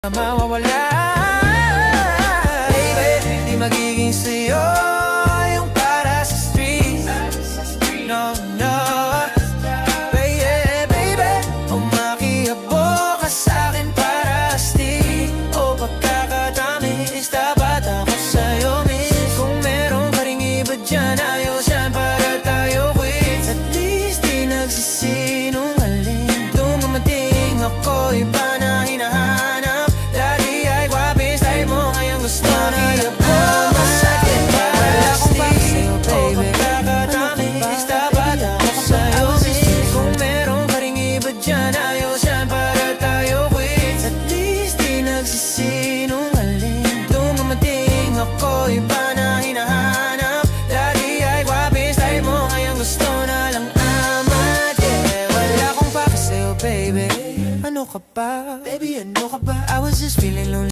mawawala. Baby, di magiging sa'yo yung para sa street. No, no. Baby, baby, umakiabo ka sa'kin para stick. O pagkakatamis, dapat ako sa'yo miss. Kung meron ka ring iba dyan, ayos yan para tayo quits. At least di nagsisinungaling. Dumating ako'y pa na hinahanap. Ayos yan para tayo quits. At least di nagsisinungaling. Dumating ako'y pa na hinahanap. Dati ay guwapi style mo, ngayon gusto na lang amat. Yeah, wala akong pake sa'yo baby. Ano ka ba? Baby, ano ka ba? I was just feeling lonely.